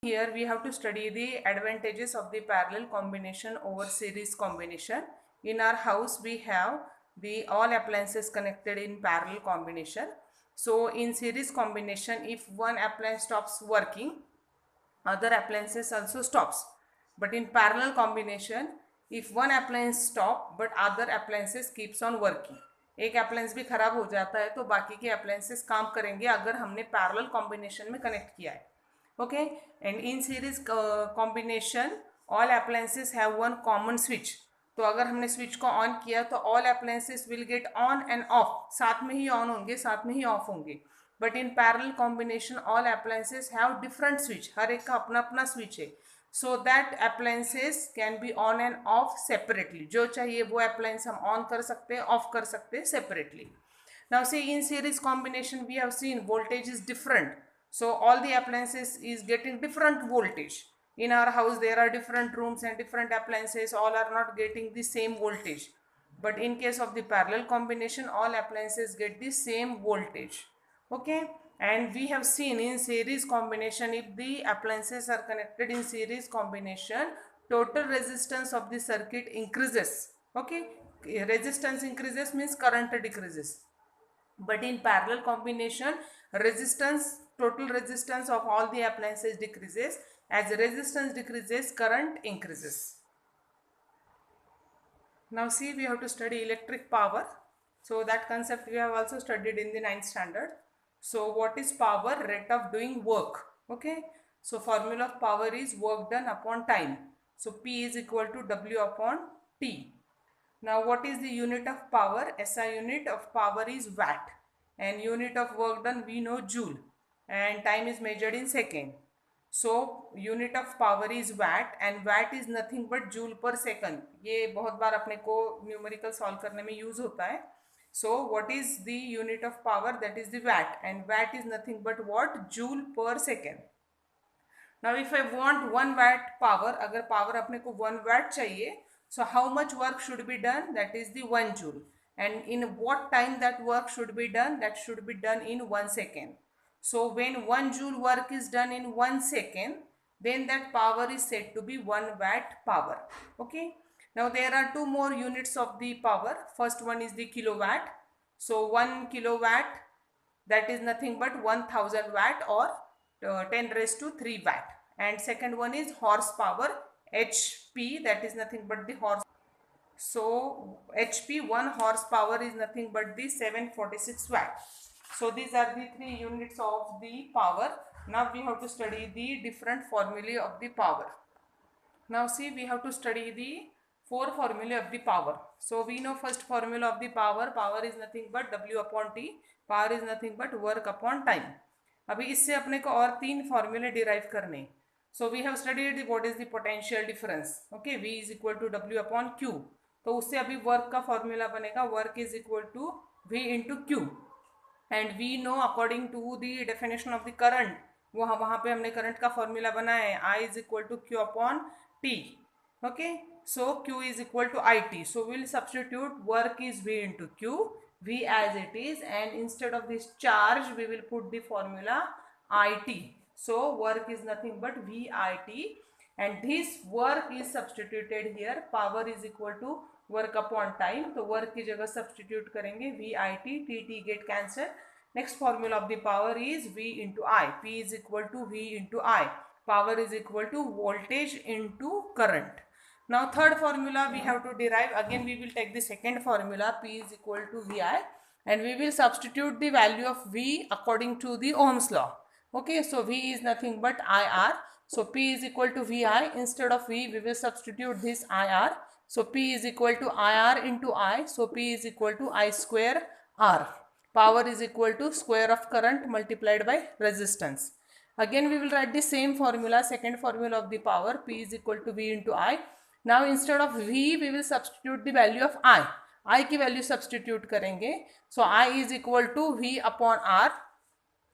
Here we have to study the advantages of the parallel combination over series combination. In our house we have the all appliances connected in parallel combination. So in series combination, if one appliance stops working, other appliances also stops. But in parallel combination, if one appliance stop but other appliances keeps on working, एक appliance भी खराब हो जाता है तो बाकी के appliances काम करेंगे अगर हमने पैरेलल कॉम्बिनेशन में कनेक्ट किया है. Okay, and in series combination all appliances have one common switch. तो अगर हमने स्विच को ऑन किया तो all appliances will get on and off, साथ में ही ऑन होंगे साथ में ही ऑफ होंगे. But in parallel combination all appliances have different switch, हर एक का अपना अपना स्विच है. So that appliances can be on and off separately. जो चाहिए वो appliance हम ऑन कर सकते हैं, ऑफ कर सकते हैं separately. Now see, in series combination we have seen voltage is different. So all the appliances is getting different voltage. In our house there are different rooms and different appliances, all are not getting the same voltage. But in case of the parallel combination, all appliances get the same voltage. Okay, and we have seen in series combination, if the appliances are connected in series combination, total resistance of the circuit increases. Okay, resistance increases means current decreases. But in parallel combination, total resistance of all the appliances decreases. As resistance decreases, current increases. Now see, we have to study electric power. So that concept we have also studied in the 9th standard. So what is power? Rate of doing work. Okay, so formula of power is work done upon time. So P is equal to W upon T. Now what is the unit of power? SI unit of power is watt, and unit of work done we know joule, and time is measured in second. So unit of power is watt, and watt is nothing but joule per second. ये बहुत बार अपने को numerical solve करने में use होता है. So what is the unit of power? That is the watt, and watt is nothing but what? Joule per second. Now if I want 1 watt power, अगर power अपने को 1 watt चाहिए, so how much work should be done? That is the 1 joule. And in what time that work should be done? That should be done in 1 second. So when 1 joule work is done in 1 second, then that power is said to be 1 watt power. Okay. Now there are two more units of the power. First one is the kilowatt. So 1 kilowatt, that is nothing but 1000 watt or 10 raised to 3 watt. And second one is horsepower, HP, that is nothing but the horse. So HP, 1 horsepower is nothing but the 746 watt. So these are the 3 units of the power. Now we have to study the different formulae of the power. Now see, we have to study the 4 formulae of the power. So we know first formula of the power. Power is nothing but W upon T. Power is nothing but work upon time. अभी इससे अपने को और 3 फॉर्मूले derive करने. So we have studied what is the potential difference. Okay, V is equal to W upon Q. तो उससे अभी वर्क का फॉर्मूला बनेगा. Work is equal to V into Q. And we know according to the definition of the current, वहाँ पे हमने current का formula बनाया है. I is equal to Q upon T. Okay, so Q is equal to IT. So we will substitute work is V into Q, V as it is, and instead of this charge we will put the formula IT. So work is nothing but VIT, and this work is substituted here. Power is equal to work upon time, तो work की जगह substitute करेंगे VIT, TT get cancelled. Next formula of the power is V into I. P is equal to V into I. Power is equal to voltage into current. Now third formula we have to derive. Again we will take the second formula, P is equal to VI, and we will substitute the value of V according to the Ohm's law. Okay, so V is nothing but IR. So P is equal to VI. Instead of V we will substitute this IR. So P is equal to IR into I. So P is equal to I square R. Power is equal to square of current multiplied by resistance. Again we will write the same formula, second formula of the power. P is equal to V into I. Now instead of V we will substitute the value of I. I की value substitute करेंगे. So I is equal to V upon R.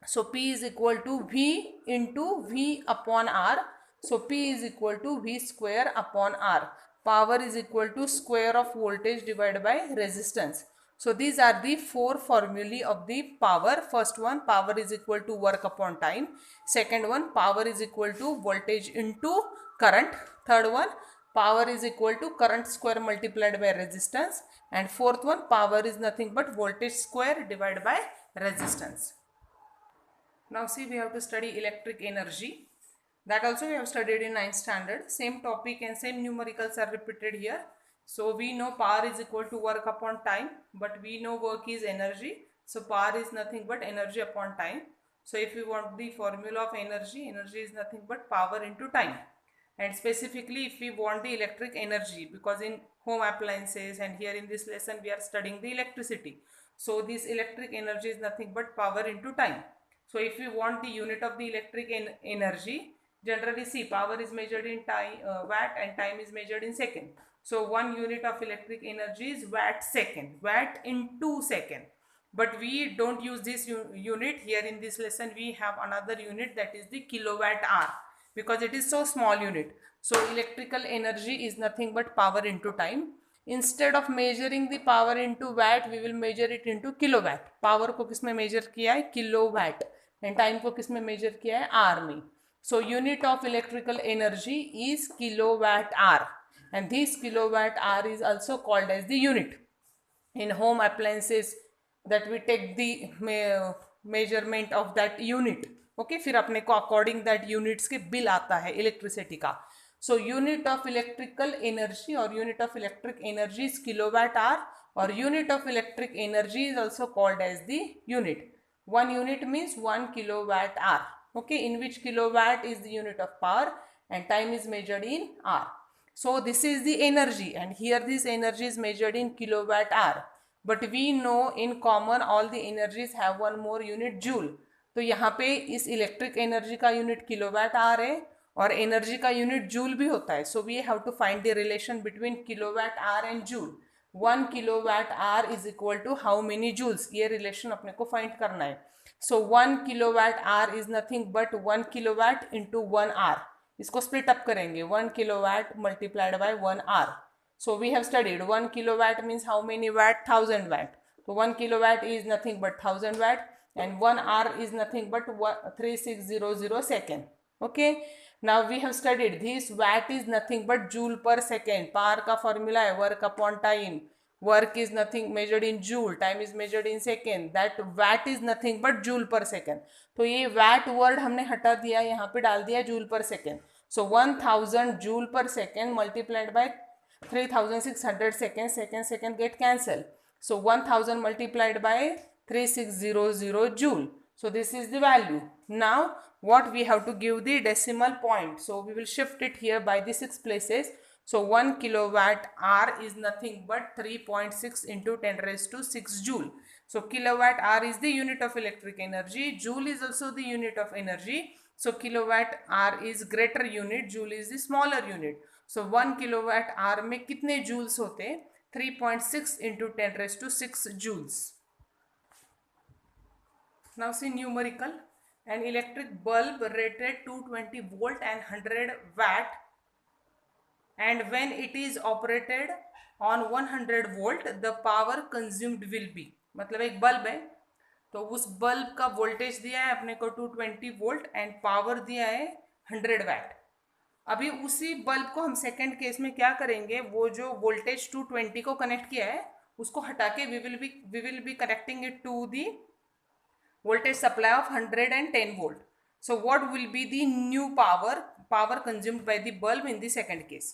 So P is equal to V into V upon R. So P is equal to V square upon R. Power is equal to square of voltage divided by resistance. So these are the four formulae of the power. First one, power is equal to work upon time. Second one, power is equal to voltage into current. Third one, power is equal to current square multiplied by resistance. And fourth one, power is nothing but voltage square divided by resistance. Now see, we have to study electric energy. That also we have studied in 9th standard. Same topic and same numericals are repeated here. So we know power is equal to work upon time, but we know work is energy. So power is nothing but energy upon time. So if we want the formula of energy, energy is nothing but power into time. And specifically if we want the electric energy, because in home appliances and here in this lesson we are studying the electricity. So this electric energy is nothing but power into time. So if we want the unit of the electric energy, generally see, power is measured in time, watt, and time is measured in second. So 1 unit of electric energy is watt second, watt into second. But we don't use this unit here in this lesson. We have another unit, that is the kilowatt hour, because it is so small unit. So electrical energy is nothing but power into time. Instead of measuring the power into watt, we will measure it into kilowatt. Power को किसमें measure किया है? Kilowatt. And time को किसमें measure किया है? hour में. So unit of electrical energy is kilowatt hour, and this kilowatt hour is also called as the unit. In home appliances, that we take the measurement of that unit. Okay, फिर अपने को according that units के bill आता है electricity का. So unit of electrical energy or unit of electric energy is kilowatt hour, or unit of electric energy is also called as the unit. 1 unit means 1 kilowatt hour. Okay, in which kilowatt is the unit of power and time is measured in hour. So this is the energy, and here this energy is measured in kilowatt hour. But we know in common all the energies have one more unit, joule. तो यहाँ पे इस electric energy का unit kilowatt hour है और energy का unit joule भी होता है. So we have to find the relation between kilowatt hour and joule. 1 kilowatt hour is equal to how many joules, ये रिलेशन अपने को फाइंड करना है. So 1 kilowatt hour is nothing but 1 kilowatt into 1 hour. इसको split up करेंगे, 1 kilowatt multiplied by 1 hour. So we have studied 1 kilowatt means how many watt? 1000 watt. So 1 kilowatt is nothing but 1000 watt, and 1 hour is nothing but 3600 second. Okay. Now we have studied this watt is nothing but joule per second. Power का formula है work upon time. Work is nothing measured in joule. Time is measured in second. That watt is nothing but joule per second. तो ये watt word हमने हटा दिया, यहाँ पे डाल दिया joule per second. So 1000 joule per second multiplied by 3600 seconds, second get cancelled. So 1000 multiplied by 3600 joule. So this is the value. Now what we have to give the decimal point. So we will shift it here by the 6 places. So 1 kilowatt hour is nothing but 3.6 into 10 raised to 6 joule. So kilowatt hour is the unit of electric energy. Joule is also the unit of energy. So kilowatt hour is greater unit, joule is the smaller unit. So 1 kilowatt hour में कितने joules होते हैं? 3.6 into 10 raised to 6 joules. Now see numerical. An electric bulb rated 220 volt and 100 watt, and when it is operated on 100 volt, the power consumed will be. मतलब एक bulb है तो उस bulb का वोल्टेज दिया है अपने को 220 वोल्ट एंड पावर दिया है 100 वाट. अभी उसी बल्ब को हम सेकंड केस में क्या करेंगे, वो जो वोल्टेज 220 को कनेक्ट किया है उसको हटा के we will be connecting it to the voltage supply of 110 volt. So what will be the new power consumed by the bulb in the second case?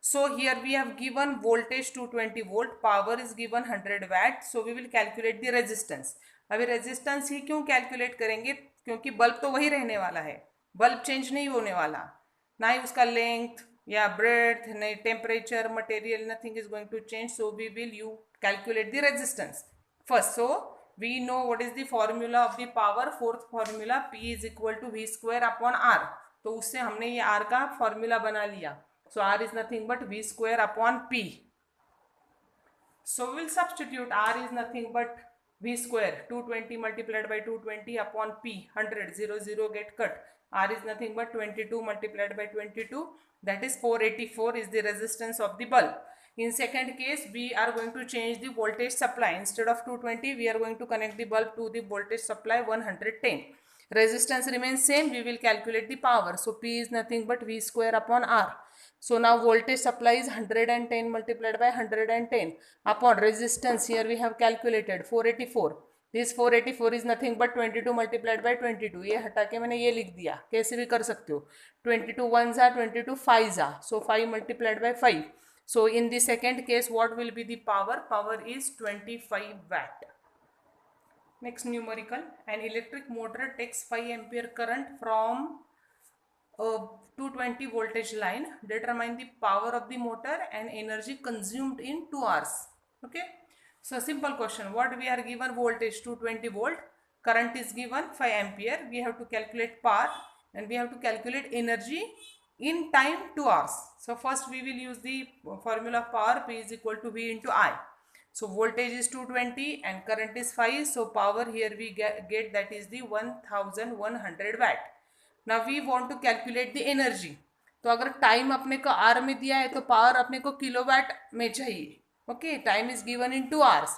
So here we have given voltage 220 volt, power is given 100 watt. So we will calculate the resistance. अभी resistance ही क्यों calculate करेंगे, क्योंकि bulb तो वही रहने वाला है, bulb change नहीं होने वाला, ना ही उसका लेंथ या ब्रेथ, नहीं temperature, material, nothing is going to change. So we will you calculate the resistance first. So we know what is the formula of the power. Fourth formula, P is equal to V square upon R. तो उससे हमने ये R का formula बना लिया. So R is nothing but V square upon P. So we will substitute. R is nothing but V square, 220 multiplied by 220 upon P, 100, 0 get cut. R is nothing but 22 multiplied by 22, that is 484 is the resistance of the bulb. In second case, we are going to change the voltage supply. Instead of 220, we are going to connect the bulb to the voltage supply 110. Resistance remains same, we will calculate the power. So P is nothing but V square upon R. So now voltage supply is 110 multiplied by 110 upon resistance. Here we have calculated 484. This 484 is nothing but 22 multiplied by 22. ये हटा के मैंने ये लिख दिया, कैसे भी कर सकते हो. 22 1s are 22 5s are. So 5 multiplied by 5. So in the second case, what will be the power? Power is 25 watt. Next numerical, an electric motor takes 5 ampere current from a 220 voltage line. Determine the power of the motor and energy consumed in 2 hours. Okay. So simple question. What we are given? Voltage 220 volt. Current is given 5 ampere. We have to calculate power and we have to calculate energy in time 2 hours. So first we will use the formula of power. P is equal to V into I. So voltage is 220 and current is 5. So power here we get that is the 1100 watt. Now we want to calculate the energy. तो अगर time अपने को are में दिया है तो power अपने को किलोवाट में चाहिए. Okay, time is given in 2 hours.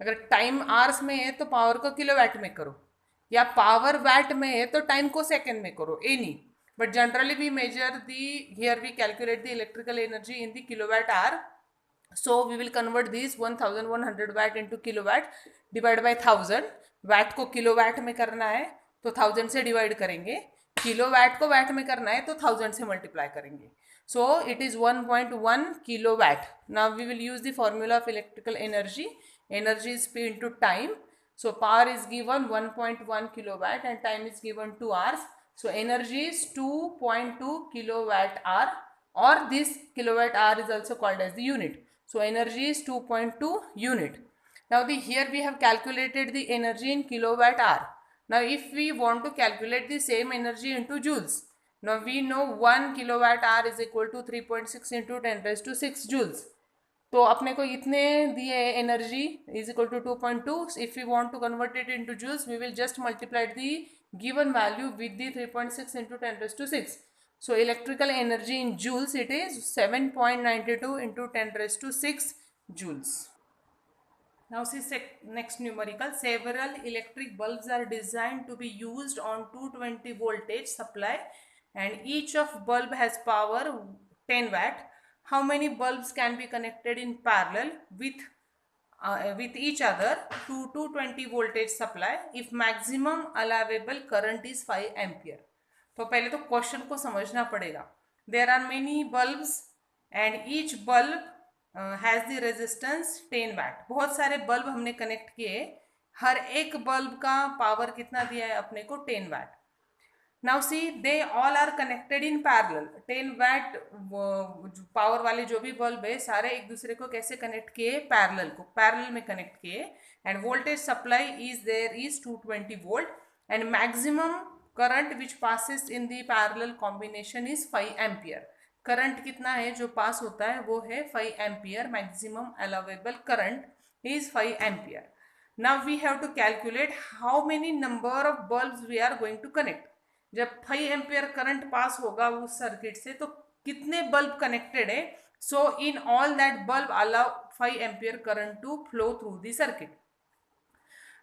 अगर टाइम आवर्स में है तो पावर को किलोवाट में करो, या पावर वाट में है तो टाइम को सेकंड में करो, any. But generally we measure the, here we calculate the electrical energy in the kilowatt hour. So we will convert these 1100 watt into kilowatt divided by 1000. watt को किलोवाट में करना है तो 1000 से डिवाइड करेंगे, किलोवाट को वाट में करना है तो 1000 से मल्टीप्लाई करेंगे. So it is 1.1 kilowatt. Now we will use the formula of electrical energy. Energy is P into time. So power is given 1.1 kilowatt and time is given 2 hours. So energy is 2.2 kilowatt hour, or this kilowatt hour is also called as the unit. So energy is 2.2 unit. Now here we have calculated the energy in kilowatt hour. Now if we want to calculate the same energy into joules, now we know 1 kilowatt hour is equal to 3.6 into 10 raised to 6 joules. तो अपने को इतने दिए energy is equal to 2.2. If we want to convert it into joules, we will just multiply the given value with the 3.6 into 10 raised to 6. So electrical energy in joules, it is 7.92 into 10 raised to 6 joules. Now see next numerical. Several electric bulbs are designed to be used on 220 voltage supply and each of bulb has power 10 watt. How many bulbs can be connected in parallel with each other to 220 voltage supply if maximum allowable current is 5 ampere? तो पहले तो question को समझना पड़ेगा. There are many bulbs and each bulb has the resistance 10 watt. बहुत सारे bulb हमने connect किए, हर एक बल्ब का पावर कितना दिया है अपने को? 10 watt. Now see they all are connected in parallel. 10 watt power वाले जो भी बल्ब है सारे एक दूसरे को कैसे कनेक्ट किए? पैरेलल में कनेक्ट किए. And voltage supply is there is 220 volt and maximum current which passes in the parallel combination is 5 ampere. Current कितना है जो पास होता है? वो है 5 ampere. Maximum allowable current is 5 ampere. Now we have to calculate how many number of bulbs we are going to connect. जब 5 ampere current pass होगा उस सर्किट से तो कितने बल्ब कनेक्टेड है? So in all that bulb allow 5 ampere current to flow through the circuit.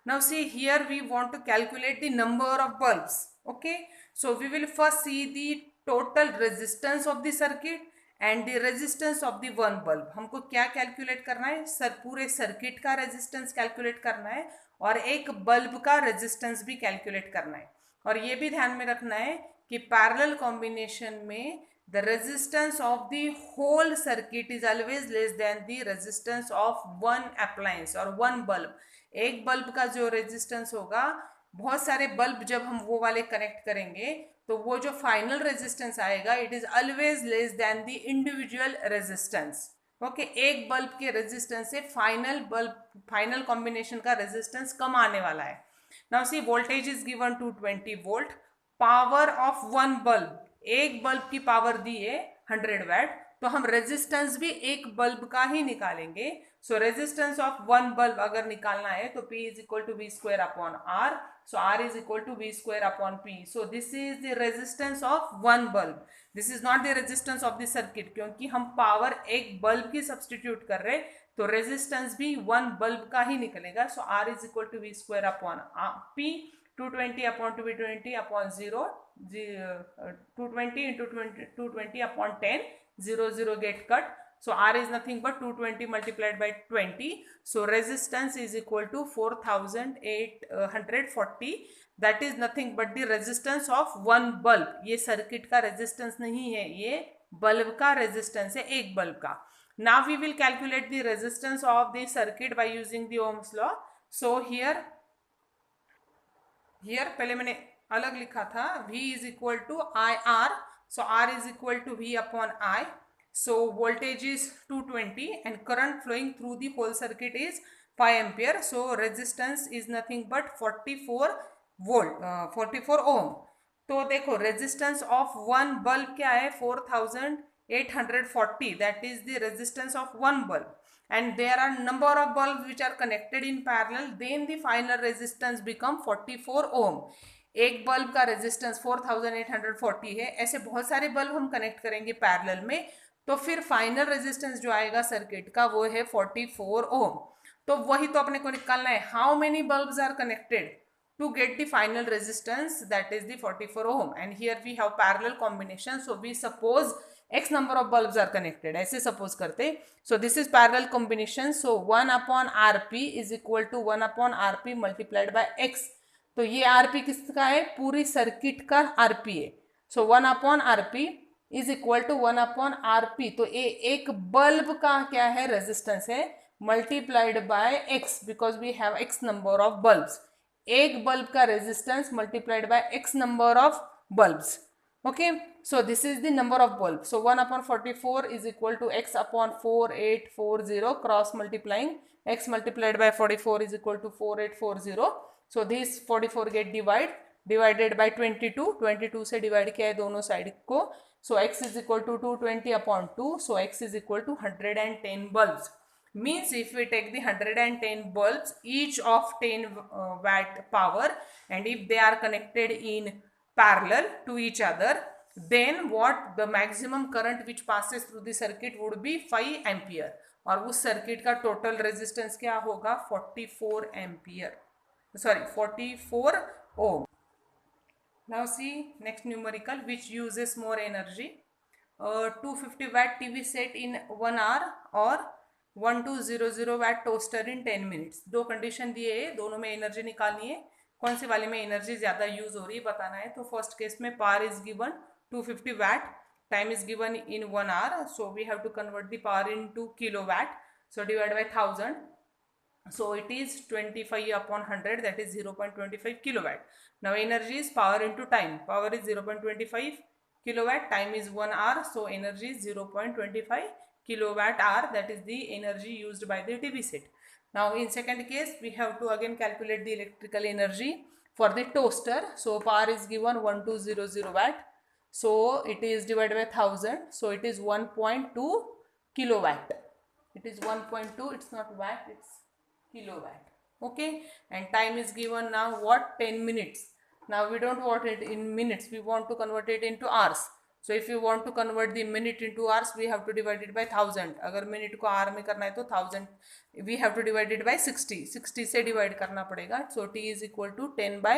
Now see here we want to calculate the number of bulbs. Okay, so we will first see the total resistance of the circuit and the resistance of the one bulb. हमको क्या calculate करना है? पूरे circuit का resistance calculate करना है और एक बल्ब का रेजिस्टेंस भी कैलकुलेट करना है. और ये भी ध्यान में रखना है कि पैरेलल कॉम्बिनेशन में the resistance of the whole circuit is always less than the resistance of one appliance or one bulb. एक बल्ब का जो रेजिस्टेंस होगा, बहुत सारे बल्ब जब हम वो वाले कनेक्ट करेंगे तो वो जो फाइनल रेजिस्टेंस आएगा it is always less than the individual resistance. Okay, एक बल्ब के रेजिस्टेंस से फाइनल कॉम्बिनेशन का रेजिस्टेंस कम आने वाला है. Now see voltage is given 220 volt. Power of one bulb, एक बल्ब की पावर दी है 100 वाट. तो हम रेजिस्टेंस भी एक बल्ब का ही निकालेंगे. So resistance of one bulb अगर निकालना है तो P is equal to V square upon R. So R is equal to V square upon P. So this is the resistance of one bulb. This is not the resistance of the circuit, क्योंकि हम power एक bulb की substitute कर रहे, तो resistance भी one bulb का ही निकलेगा. So R is equal to V square upon P. 220 upon 220 upon 0, 220 into 220 upon 10, 0 get cut. So R is nothing but 220 multiplied by 20. So resistance is equal to 4840. That is nothing but the resistance of one bulb. ये circuit का resistance नहीं है, ये bulb का resistance है, एक bulb का. Now we will calculate the resistance of the circuit by using the Ohm's law. So here पहले मैंने अलग लिखा था, V is equal to I R. So R is equal to V upon I. So voltage is 220 and current flowing through the whole circuit is 5 ampere. So resistance is nothing but 44 ohm. तो देखो resistance of one bulb क्या है, 4840. That is the resistance of one bulb. And there are number of bulbs which are connected in parallel, then the final resistance become 44 ohm. एक bulb का resistance 4840 है. ऐसे बहुत सारे बल्ब हम connect करेंगे पैरेलल में, तो फिर फाइनल रेजिस्टेंस जो आएगा सर्किट का वो है 44 ओम. तो वही तो अपने को निकालना है, how many bulbs are connected to get the final resistance, that is the 44 ohm. And here we have parallel combination, so we suppose x number of bulbs are connected. ऐसे suppose करते. So this is parallel combination. So 1 upon Rp is equal to 1 upon Rp multiplied by x. तो ये Rp किसका है, पूरी circuit का Rp है. So 1 upon Rp is equal to 1 upon Rp. तो ये एक बल्ब का क्या है, रेजिस्टेंस है, multiplied by x because we have x number of bulbs. एक बल्ब का resistance multiplied by x number of bulbs. Okay, so this is the number of bulbs. So 1 upon 44 is equal to x upon 4840, cross multiplying, x multiplied by 44 is equal to 4840. So this 44 get divided by 22 से divide किया है दोनों side को. So x is equal to 220 upon 2. So x is equal to 110 bulbs. Means if we take the 110 bulbs, each of 10 watt power, and if they are connected in parallel to each other, then what the maximum current which passes through the circuit would be 5 ampere. और उस circuit का total resistance क्या होगा, 44 ampere, sorry 44 Om. Now see next numerical which uses more energy. 250 watt TV set in 1 hour और 1200 watt toaster in 10 minutes. दो condition दिए है, दोनों में एनर्जी निकालनी है. कौन से वाले में एनर्जी ज़्यादा यूज हो रही है बताना है. तो फर्स्ट केस में power is given 250 watt, time is given in 1 hour. So we have to convert the power into kilowatt. So divide by 1000. So it is 25 upon 100, that is 0.25 kilowatt. Now energy is power into time. Power is 0.25 kilowatt. Time is 1 hour. So energy is 0.25 kilowatt hour. That is the energy used by the TV set. Now in second case, we have to again calculate the electrical energy for the toaster. So power is given 1200 watt. So it is divided by 1000. So it is 1.2 kilowatt. It is 1.2. It's not watt. It's kilowatt. Okay, and time is given now what, 10 minutes. Now we don't want it in minutes, we want to convert it into hours. So if you want to convert the minute into hours, we have to divide it by 1000. अगर minute को our में करना है तो 1000 we have to divide it by 60 से divide करना पड़ेगा. So t is equal to 10 by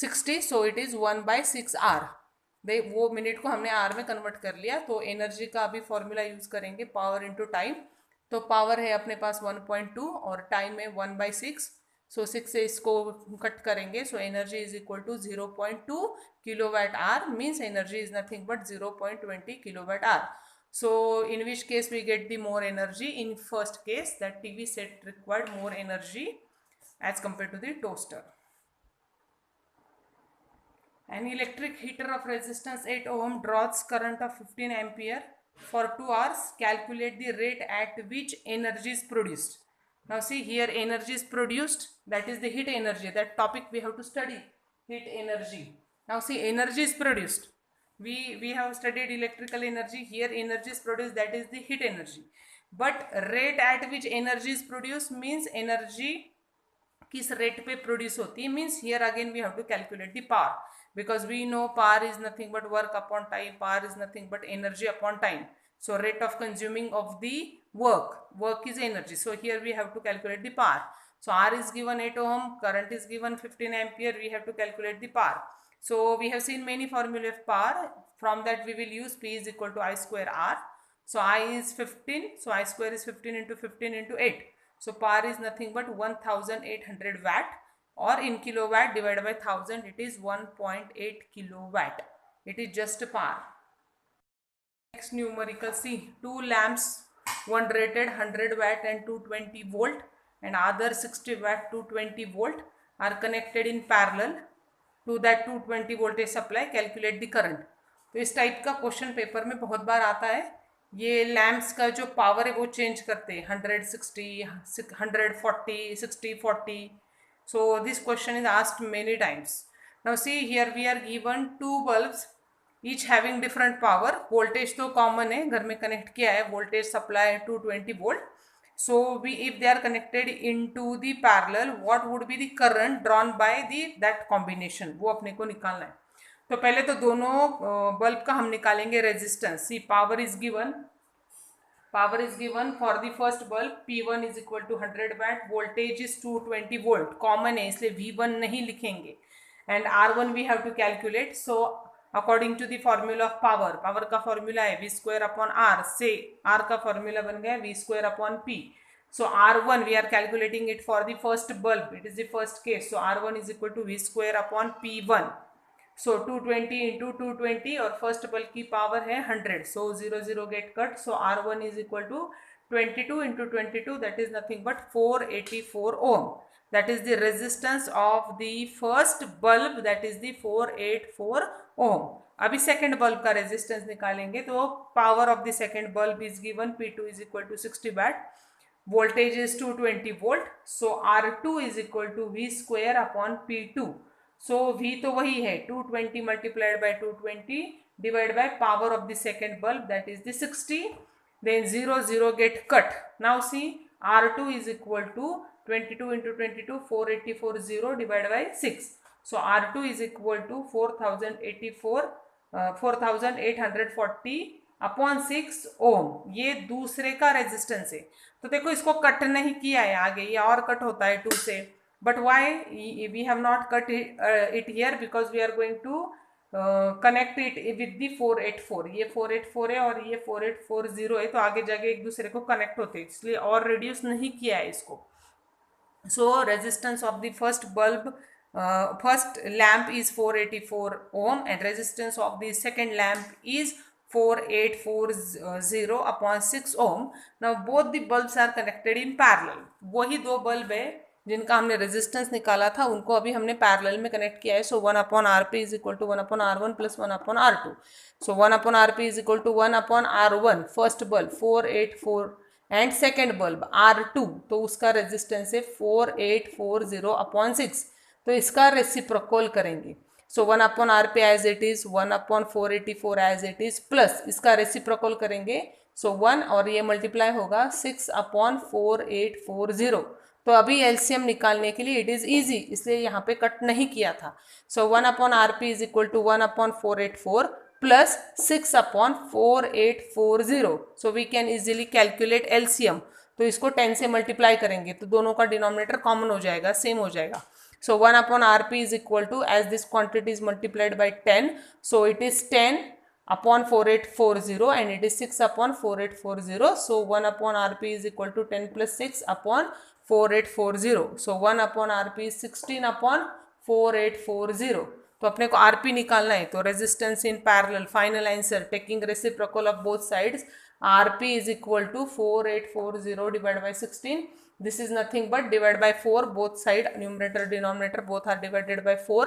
60. So it is 1 by 6 hour. वो मिनट को हमने आवर में कन्वर्ट कर लिया. तो एनर्जी का अभी फॉर्मूला यूज करेंगे, पावर इंटू टाइम. तो पावर है अपने पास 1.2 और टाइम है 1/6. सो 6 से इसको कट करेंगे. So energy is equal to 0.2 kilowatt hour. Means energy is nothing but 0.20 kilowatt hour. So in which case we get the more energy. In first case that TV set required more energy as compare to the toaster. An electric heater of resistance 8 ohm draws current of 15 ampere for 2 hours. Calculate the rate at which energy is produced. Now see here, energy is produced, that is the heat energy. That topic we have to study, heat energy. Now see, energy is produced. we have studied electrical energy. Here energy is produced, that is the heat energy. But rate at which energy is produced means energy किस rate पे produce होती है, means here again we have to calculate the power, because we know power is nothing but work upon time, power is nothing but energy upon time. So rate of consuming of the work is energy. So here we have to calculate the power. So R is given 8 ohm, current is given 15 ampere, we have to calculate the power. So we have seen many formulae of power. From that we will use P is equal to I square R. So I is 15, so I square is 15 into 15 into 8. So power is nothing but 1800 watt, or in kilowatt divided by 1000, it is 1.8 kilowatt. It is just power. Next numerical, see, two lamps, one rated 100 watt and 220 volt and other 60 watt 220 volt are connected in parallel to that 220 voltage supply. Calculate the current. तो इस type का question paper में बहुत बार आता है. ये lamps का जो पावर है वो चेंज करते हैं, 160, 140, 60, 40. So this question is asked many times. Now see, here we are given two bulbs, each having different power. Voltage तो कॉमन है, घर में कनेक्ट किया है, voltage supply 220 volt. So we, if they are connected into the parallel, what would be the current drawn by that combination, वो अपने को निकालना है. तो पहले तो दोनों बल्ब का हम निकालेंगे resistance. See power is given for the first bulb, P1 is equal to 100 watt, voltage is 220 volt, common है इसलिए V1 नहीं लिखेंगे. And R1 we have to calculate. So according to the formula of power का formula है V square upon R, से R का formula बन गया V square upon P. So R1 we are calculating it for the first bulb, it is the first case. So R1 is equal to V square upon P1. So 220 into 220 और first bulb की power है 100. So 0 get cut. So R1 is equal to 22 into 22, that is nothing but 484 ohm. That is the resistance of the first bulb, that is the 484 ohm. अभी second bulb का resistance निकालेंगे. तो power of the second bulb is given, P2 is equal to 60 watt. Voltage is 220 volt. So R2 is equal to V square upon P2. So V तो वही है 220 multiplied by 220 divided by power of the second bulb, that is the 60. Then 0 get cut. Now see, R2 is equal to 22 into 22, 484, 0 divided by 6. So R2 is equal to 4840 upon 6 ओम. ये दूसरे का resistance है. तो देखो इसको cut नहीं किया है आगे, ये और कट होता है 2 से. But why we have not cut it here, because we are going to connect it with the 484. ये 484 है और ये 4840 है, तो आगे जाके एक दूसरे को कनेक्ट होते हैं, इसलिए और रिड्यूस नहीं किया है इसको. सो resistance of the first bulb, first lamp is 484 ohm and resistance of the second lamp is 4840 upon 6 ohm. Now both the bulbs are connected in parallel. वही दो बल्ब है जिनका हमने रेजिस्टेंस निकाला था, उनको अभी हमने पैरेलल में कनेक्ट किया है. So 1 upon RP is equal to 1 upon R1 plus 1 upon R2. So 1 upon RP is equal to 1 upon R1 first bulb 484 and second bulb R2, तो उसका रेजिस्टेंस है 4840 अपॉन 6. तो इसका रेसिप्रोकल करेंगे. So 1 upon RP as it is, 1 upon 484 as it is, plus इसका reciprocal करेंगे. So 1 और ये मल्टीप्लाई होगा 6 अपॉन 4840. तो अभी एलसीएम निकालने के लिए इट इज इजी, इसलिए यहाँ पे कट नहीं किया था. So 1 upon RP is equal to 1 upon 484 plus 6 upon 4840. So we can easily calculate LCM. तो इसको 10 से मल्टीप्लाई करेंगे तो दोनों का डिनोमिनेटर कॉमन हो जाएगा, सेम हो जाएगा. So 1 upon RP is equal to, as this quantity is multiplied by 10, so it is 10 upon 4840 and it is 6 upon 4840. So 1 upon RP is equal to 10 plus 6 upon 4840. So 1 upon RP is 16 upon 4840. तो अपने को RP निकालना है, तो resistance in parallel, final answer taking reciprocal of both sides, RP is equal to 4840 divided by 16. This is nothing but divide by 4, both side numerator denominator both are divided by 4.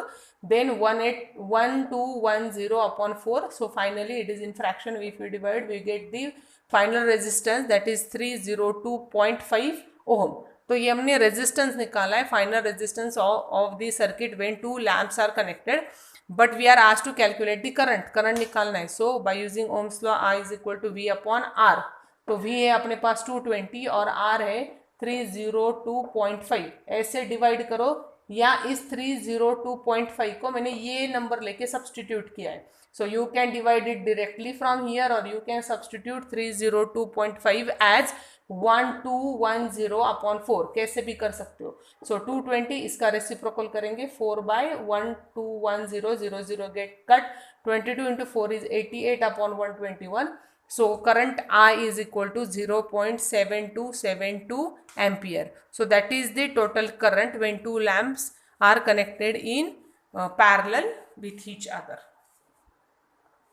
Then 1210 upon 4. So finally it is in fraction, if we divide we get the final resistance, that is 302.5 ohm. तो ये हमने resistance निकाला है, final resistance of the circuit when 2 lamps are connected. but we are asked to calculate the current निकालना है. So by using Ohm's law, I is equal to V upon R. तो V है अपने पास 220 और R है 302.5. ऐसे divide करो, या इस 302.5 को मैंने ये नंबर लेके सब्सटीट्यूट किया है. So you can divide it directly from here, or you can substitute 302.5 as 1210 upon 4. कैसे भी कर सकते हो. So 220 इसका रेसिप्रोकल करेंगे 4 by 1210, 00 get cut. 22 into 4 is 88 upon 121. So current I is equal to 0.7272 ampere. So that is the total current when two lamps are connected in parallel with each other.